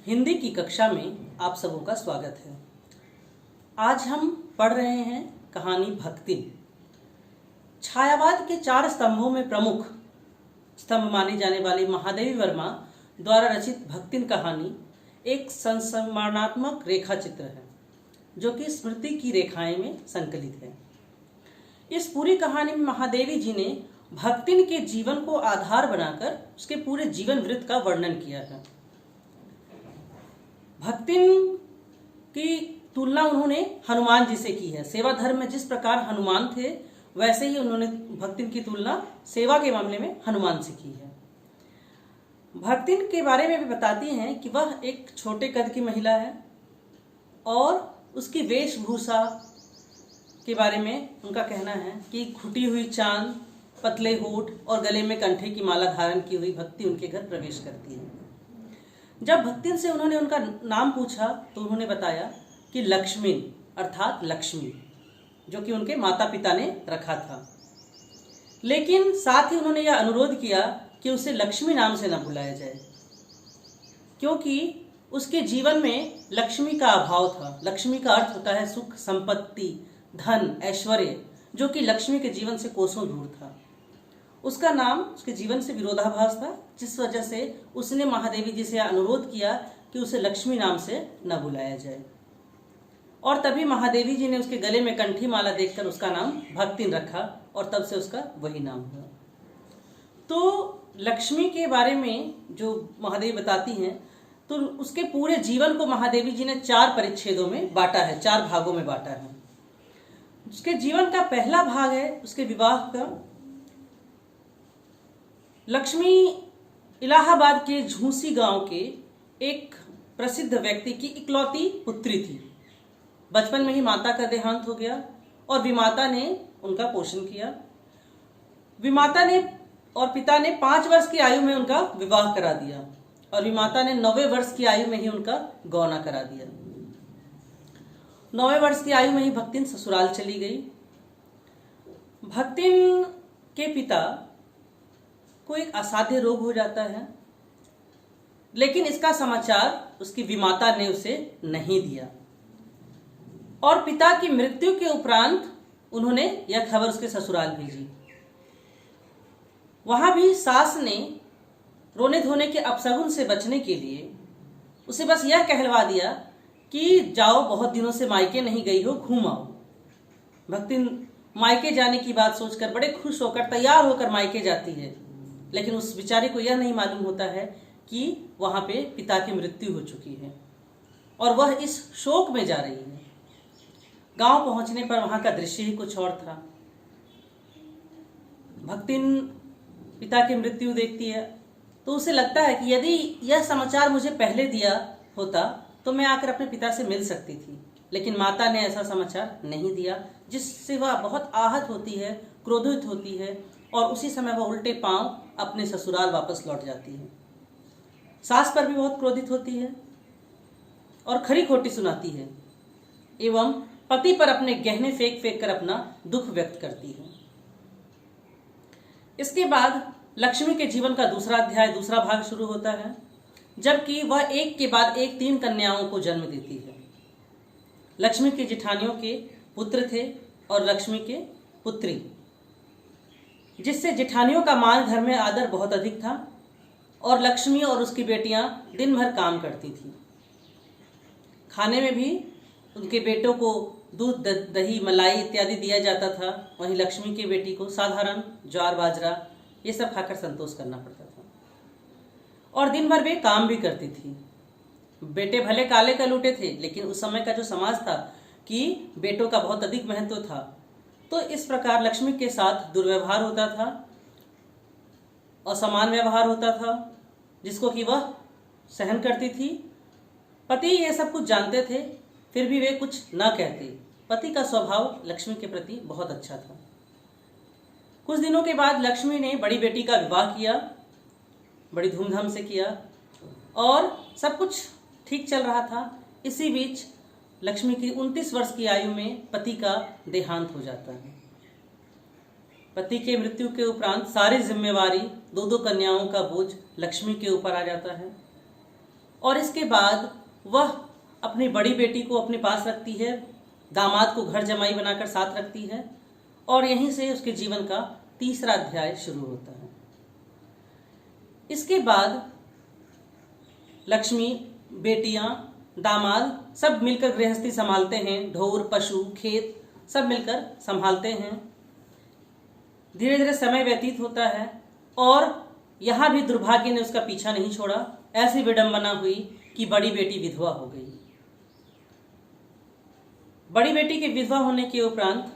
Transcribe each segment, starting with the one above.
हिंदी की कक्षा में आप सबों का स्वागत है। आज हम पढ़ रहे हैं कहानी भक्तिन। छायावाद के 4 स्तंभों में प्रमुख स्तंभ मानी जाने वाली महादेवी वर्मा द्वारा रचित भक्तिन कहानी एक संस्मरणात्मक रेखा चित्र है जो कि स्मृति की रेखाएं में संकलित है। इस पूरी कहानी में महादेवी जी ने भक्तिन के जीवन को आधार बनाकर उसके पूरे जीवन वृत्त का वर्णन किया है। भक्तिन की तुलना उन्होंने हनुमान जी से की है। सेवा धर्म में जिस प्रकार हनुमान थे वैसे ही उन्होंने भक्तिन की तुलना सेवा के मामले में हनुमान से की है। भक्तिन के बारे में भी बताती हैं कि वह एक छोटे कद की महिला है और उसकी वेशभूषा के बारे में उनका कहना है कि खुटी हुई चांद, पतले होठ और गले में कंठे की माला धारण की हुई भक्ति उनके घर प्रवेश करती है। जब भक्तिन से उन्होंने उनका नाम पूछा तो उन्होंने बताया कि लक्ष्मी अर्थात लक्ष्मी, जो कि उनके माता पिता ने रखा था। लेकिन साथ ही उन्होंने यह अनुरोध किया कि उसे लक्ष्मी नाम से न बुलाया जाए, क्योंकि उसके जीवन में लक्ष्मी का अभाव था। लक्ष्मी का अर्थ होता है सुख, संपत्ति, धन, ऐश्वर्य, जो कि लक्ष्मी के जीवन से कोसों दूर था। उसका नाम उसके जीवन से विरोधाभास था, जिस वजह से उसने महादेवी जी से अनुरोध किया कि उसे लक्ष्मी नाम से न बुलाया जाए। और तभी महादेवी जी ने उसके गले में कंठी माला देखकर उसका नाम भक्तिन रखा और तब से उसका वही नाम हुआ। तो लक्ष्मी के बारे में जो महादेवी बताती हैं, तो उसके पूरे जीवन को महादेवी जी ने 4 परिच्छेदों में बांटा है, 4 भागों में बांटा है। उसके जीवन का पहला भाग है उसके विवाह का। लक्ष्मी इलाहाबाद के झूसी गांव के एक प्रसिद्ध व्यक्ति की इकलौती पुत्री थी। बचपन में ही माता का देहांत हो गया और विमाता ने उनका पोषण किया। विमाता ने और पिता ने 5 वर्ष की आयु में उनका विवाह करा दिया और विमाता ने 9वें वर्ष की आयु में ही उनका गौना करा दिया। 9वें वर्ष की आयु में ही भक्तिन ससुराल चली गई। भक्तिन के पिता को एक असाध्य रोग हो जाता है, लेकिन इसका समाचार उसकी विमाता ने उसे नहीं दिया और पिता की मृत्यु के उपरांत उन्होंने यह खबर उसके ससुराल भेजी। वहां भी सास ने रोने धोने के अपशगुन से बचने के लिए उसे बस यह कहलवा दिया कि जाओ, बहुत दिनों से मायके नहीं गई हो, घूम आओ। भक्तिन मायके जाने की बात सोचकर बड़े खुश होकर तैयार होकर मायके जाती है, लेकिन उस बेचारे को यह नहीं मालूम होता है कि वहां पे पिता की मृत्यु हो चुकी है और वह इस शोक में जा रही है। गांव पहुंचने पर वहां का दृश्य ही कुछ और था। भक्तिन पिता की मृत्यु देखती है तो उसे लगता है कि यदि यह समाचार मुझे पहले दिया होता तो मैं आकर अपने पिता से मिल सकती थी, लेकिन माता ने ऐसा समाचार नहीं दिया, जिससे वह बहुत आहत होती है, क्रोधित होती है और उसी समय वह उल्टे पांव अपने ससुराल वापस लौट जाती है। सास पर भी बहुत क्रोधित होती है और खरी खोटी सुनाती है एवं पति पर अपने गहने फेंक फेंक कर अपना दुख व्यक्त करती है। इसके बाद लक्ष्मी के जीवन का दूसरा अध्याय, दूसरा भाग शुरू होता है, जबकि वह एक के बाद एक 3 कन्याओं को जन्म देती है। लक्ष्मी के जेठानियों के पुत्र थे और लक्ष्मी के पुत्री, जिससे जेठानियों का मान घर में आदर बहुत अधिक था और लक्ष्मी और उसकी बेटियां दिन भर काम करती थी। खाने में भी उनके बेटों को दूध, दही, मलाई इत्यादि दिया जाता था, वहीं लक्ष्मी की बेटी को साधारण ज्वार, बाजरा ये सब खाकर संतोष करना पड़ता था और दिन भर वे काम भी करती थी। बेटे भले काले कलूटे थे, लेकिन उस समय का जो समाज था कि बेटों का बहुत अधिक महत्व था, तो इस प्रकार लक्ष्मी के साथ दुर्व्यवहार होता था, असमान व्यवहार होता था, जिसको कि वह सहन करती थी। पति ये सब कुछ जानते थे, फिर भी वे कुछ न कहते। पति का स्वभाव लक्ष्मी के प्रति बहुत अच्छा था। कुछ दिनों के बाद लक्ष्मी ने बड़ी बेटी का विवाह किया, बड़ी धूमधाम से किया और सब कुछ ठीक चल रहा था। इसी बीच लक्ष्मी की 29 वर्ष की आयु में पति का देहांत हो जाता है। पति के मृत्यु के उपरांत सारी जिम्मेवारी 2-2 कन्याओं का बोझ लक्ष्मी के ऊपर आ जाता है। और इसके बाद वह अपनी बड़ी बेटी को अपने पास रखती है, दामाद को घर जमाई बनाकर साथ रखती है, और यहीं से उसके जीवन का तीसरा अध्याय शुरू होता है। इसके बाद लक्ष्मी, बेटियां, दामाद सब मिलकर गृहस्थी संभालते हैं, ढोर, पशु, खेत सब मिलकर संभालते हैं। धीरे धीरे समय व्यतीत होता है और यहाँ भी दुर्भाग्य ने उसका पीछा नहीं छोड़ा। ऐसी विडंबना हुई कि बड़ी बेटी विधवा हो गई। बड़ी बेटी के विधवा होने के उपरांत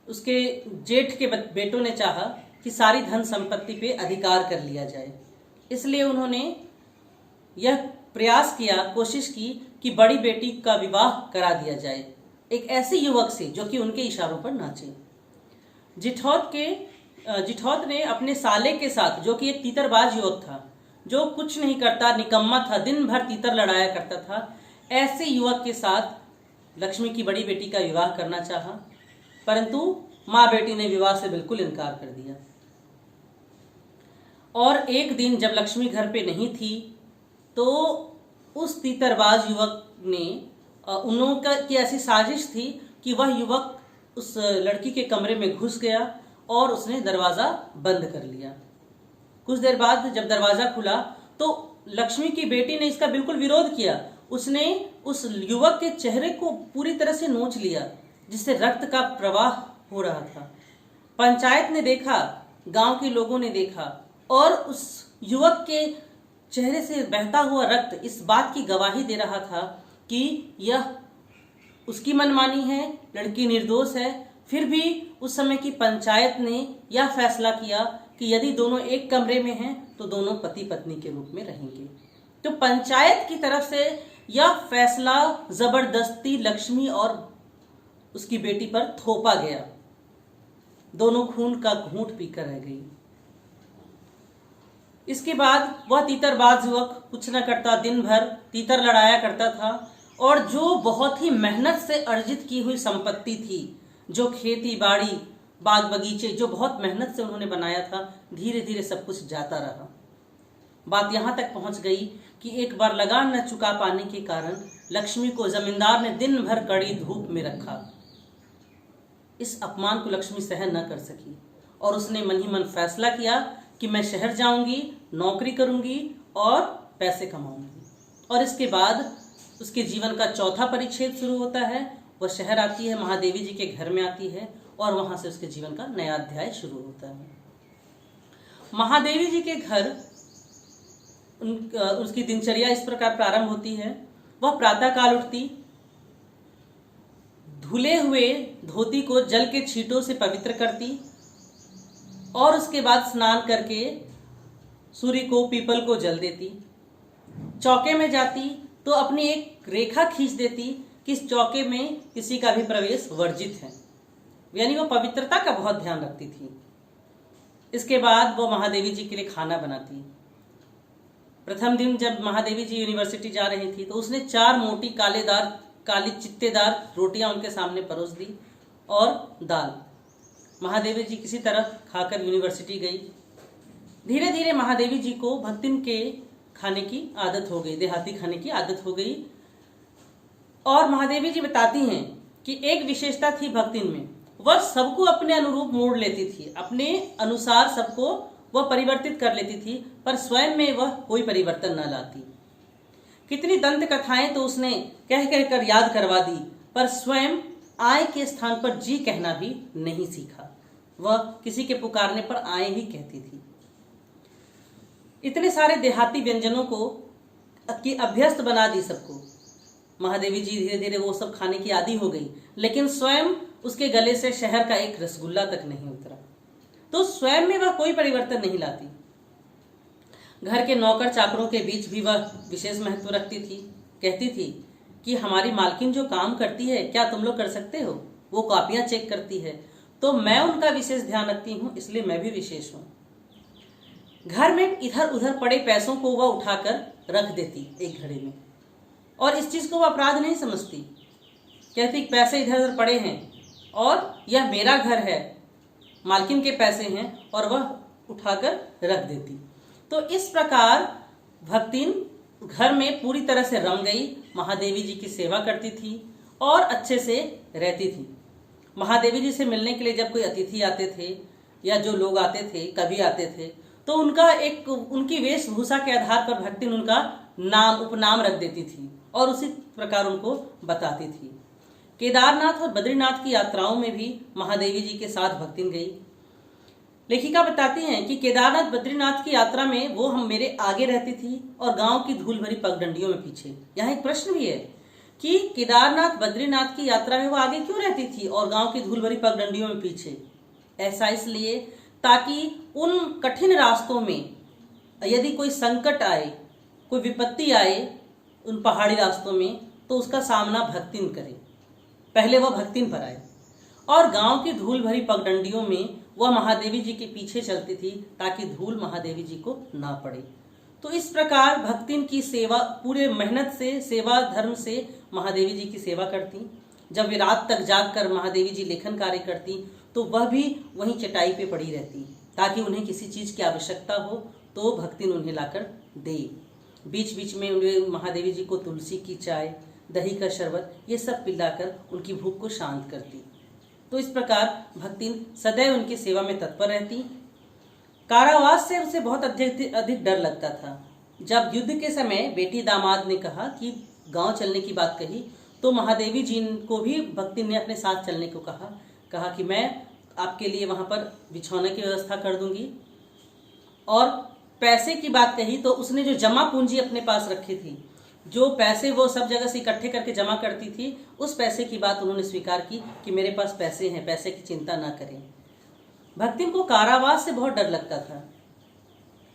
उसके जेठ के बेटों ने चाहा कि सारी धन संपत्ति पे अधिकार कर लिया जाए। इसलिए उन्होंने यह प्रयास किया, कोशिश की कि बड़ी बेटी का विवाह करा दिया जाए एक ऐसे युवक से जो कि उनके इशारों पर नाचे। जिठौत ने अपने साले के साथ, जो कि एक तीतरबाज युवक था, जो कुछ नहीं करता, निकम्मा था, दिन भर तीतर लड़ाया करता था, ऐसे युवक के साथ लक्ष्मी की बड़ी बेटी का विवाह करना चाहा, परंतु माँ बेटी ने विवाह से बिल्कुल इनकार कर दिया। और एक दिन जब लक्ष्मी घर पे नहीं थी तो उस तीतरबाज युवक ने की ऐसी साजिश थी कि वह युवक उस लड़की के कमरे में घुस गया और उसने दरवाज़ा बंद कर लिया। कुछ देर बाद जब दरवाज़ा खुला तो लक्ष्मी की बेटी ने इसका बिल्कुल विरोध किया। उसने उस युवक के चेहरे को पूरी तरह से नोच लिया, जिससे रक्त का प्रवाह हो रहा था। पंचायत ने देखा, गांव के लोगों ने देखा, और उस युवक के चेहरे से बहता हुआ रक्त इस बात की गवाही दे रहा था कि यह उसकी मनमानी है, लड़की निर्दोष है। फिर भी उस समय की पंचायत ने यह फैसला किया कि यदि दोनों एक कमरे में हैं तो दोनों पति पत्नी के रूप में रहेंगे। तो पंचायत की तरफ से यह फैसला जबरदस्ती लक्ष्मी और उसकी बेटी पर थोपा गया। दोनों खून का घूंट पीकर रह गई। इसके बाद वह तीतरबाज युवक कुछ न करता, दिन भर तीतर लड़ाया करता था, और जो बहुत ही मेहनत से अर्जित की हुई संपत्ति थी, जो खेती बाड़ी, बाग बगीचे, जो बहुत मेहनत से उन्होंने बनाया था, धीरे धीरे सब कुछ जाता रहा। बात यहाँ तक पहुँच गई कि एक बार लगान न चुका पाने के कारण लक्ष्मी को जमींदार ने दिन भर कड़ी धूप में रखा। इस अपमान को लक्ष्मी सहन न कर सकी और उसने मन ही मन फैसला किया कि मैं शहर जाऊंगी, नौकरी करूंगी और पैसे कमाऊंगी। और इसके बाद उसके जीवन का चौथा परिच्छेद शुरू होता है। वह शहर आती है, महादेवी जी के घर में आती है, और वहां से उसके जीवन का नया अध्याय शुरू होता है। महादेवी जी के घर उसकी दिनचर्या इस प्रकार प्रारंभ होती है। वह प्रातः काल उठती, धुले हुए धोती को जल के छींटों से पवित्र करती, और उसके बाद स्नान करके सूर्य को, पीपल को जल देती। चौके में जाती तो अपनी एक रेखा खींच देती कि इस चौके में किसी का भी प्रवेश वर्जित है, यानी वो पवित्रता का बहुत ध्यान रखती थी। इसके बाद वो महादेवी जी के लिए खाना बनाती। प्रथम दिन जब महादेवी जी यूनिवर्सिटी जा रही थी तो उसने 4 मोटी काली चित्तेदार रोटियां उनके सामने परोस दी और दाल। महादेवी जी किसी तरह खाकर यूनिवर्सिटी गई। धीरे धीरे महादेवी जी को भक्तिन के खाने की आदत हो गई, देहाती खाने की आदत हो गई। और महादेवी जी बताती हैं कि एक विशेषता थी भक्तिन में, वह सबको अपने अनुरूप मोड़ लेती थी, अपने अनुसार सबको वह परिवर्तित कर लेती थी, पर स्वयं में वह कोई परिवर्तन न लाती। कितनी दंत कथाएं तो उसने कह कहकर याद करवा दी, पर स्वयं आए के स्थान पर जी कहना भी नहीं सीखा। वह किसी के पुकारने पर आए ही कहती थी। इतने सारे देहाती व्यंजनों को की अभ्यस्त बना दी सबको। महादेवी जी धीरे धीरे वो सब खाने की आदी हो गई, लेकिन स्वयं उसके गले से शहर का एक रसगुल्ला तक नहीं उतरा। तो स्वयं में वह कोई परिवर्तन नहीं लाती। घर के नौकर चाकरों के बीच भी वह विशेष महत्व रखती थी। कहती थी कि हमारी मालकिन जो काम करती है क्या तुम लोग कर सकते हो? वो कॉपियां चेक करती है तो मैं उनका विशेष ध्यान रखती हूँ, इसलिए मैं भी विशेष हूँ। घर में इधर उधर पड़े पैसों को वह उठाकर रख देती एक घड़े में, और इस चीज को वह अपराध नहीं समझती। कहती पैसे इधर उधर पड़े हैं और यह मेरा घर है, मालकिन के पैसे हैं, और वह उठाकर रख देती। तो इस प्रकार भक्तिन घर में पूरी तरह से रम गई, महादेवी जी की सेवा करती थी और अच्छे से रहती थी। महादेवी जी से मिलने के लिए जब कोई अतिथि आते थे या जो लोग आते थे, कभी आते थे, तो उनकी वेशभूषा के आधार पर भक्तिन उनका नाम उपनाम रख देती थी और उसी प्रकार उनको बताती थी। केदारनाथ और बद्रीनाथ की यात्राओं में भी महादेवी जी के साथ भक्तिन गई। लेखिका बताती हैं कि केदारनाथ बद्रीनाथ की यात्रा में वो हम मेरे आगे रहती थी और गांव की धूल भरी पगडंडियों में पीछे। यहाँ एक प्रश्न भी है कि केदारनाथ बद्रीनाथ की यात्रा में वो आगे क्यों रहती थी और गांव की धूल भरी पगडंडियों में पीछे? ऐसा इसलिए ताकि उन कठिन रास्तों में यदि कोई संकट आए, कोई विपत्ति आए उन पहाड़ी रास्तों में, तो उसका सामना भक्तिन करे। पहले वह भक्तिन पर आए और गांव की धूल भरी पगडंडियों में वह महादेवी जी के पीछे चलती थी ताकि धूल महादेवी जी को ना पड़े। तो इस प्रकार भक्तिन की सेवा पूरे मेहनत से, सेवा धर्म से महादेवी जी की सेवा करती। जब वे रात तक जाग कर महादेवी जी लेखन कार्य करती तो वह भी वहीं चटाई पे पड़ी रहती ताकि उन्हें किसी चीज की आवश्यकता हो तो भक्तिन उन्हें लाकर दे। बीच बीच में उन्हें महादेवी जी को तुलसी की चाय, दही का शरबत, ये सब पिलाकर उनकी भूख को शांत करती। तो इस प्रकार भक्तिन सदैव उनकी सेवा में तत्पर रहती। कारावास से उसे बहुत अधिक डर लगता था। जब युद्ध के समय बेटी दामाद ने कहा कि गांव चलने की बात कही तो महादेवी जी को भी भक्तिन ने अपने साथ चलने को कहा कि मैं आपके लिए वहां पर बिछौने की व्यवस्था कर दूंगी। और पैसे की बात कही तो उसने जो जमा पूंजी अपने पास रखी थी, जो पैसे वो सब जगह से इकट्ठे करके जमा करती थी, उस पैसे की बात उन्होंने स्वीकार की कि मेरे पास पैसे हैं, पैसे की चिंता ना करें। भक्तिन को कारावास से बहुत डर लगता था।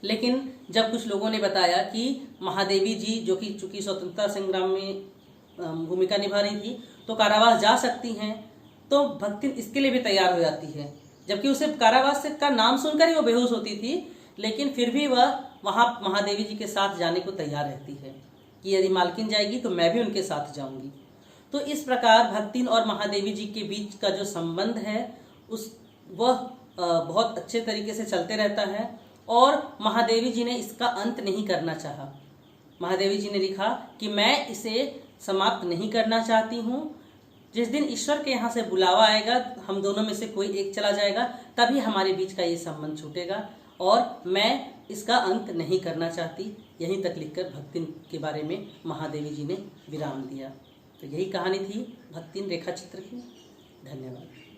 लेकिन जब कुछ लोगों ने बताया कि महादेवी जी जो कि चूंकि स्वतंत्रता संग्राम में भूमिका निभा रही थी तो कारावास जा सकती हैं, तो भक्तिन इसके लिए भी तैयार हो जाती है। जबकि उसे कारावास का नाम सुनकर ही वो बेहोश होती थी, लेकिन फिर भी वह वहां महादेवी जी के साथ जाने को तैयार रहती है कि यदि मालकिन जाएगी तो मैं भी उनके साथ जाऊंगी। तो इस प्रकार भक्तिन और महादेवी जी के बीच का जो संबंध है वह बहुत अच्छे तरीके से चलते रहता है और महादेवी जी ने इसका अंत नहीं करना चाहा। महादेवी जी ने लिखा कि मैं इसे समाप्त नहीं करना चाहती हूँ। जिस दिन ईश्वर के यहाँ से बुलावा आएगा, हम दोनों में से कोई एक चला जाएगा, तभी हमारे बीच का ये संबंध छूटेगा और मैं इसका अंत नहीं करना चाहती। यहीं तक लिखकर भक्तिन के बारे में महादेवी जी ने विराम दिया। तो यही कहानी थी भक्तिन रेखा चित्र की। धन्यवाद।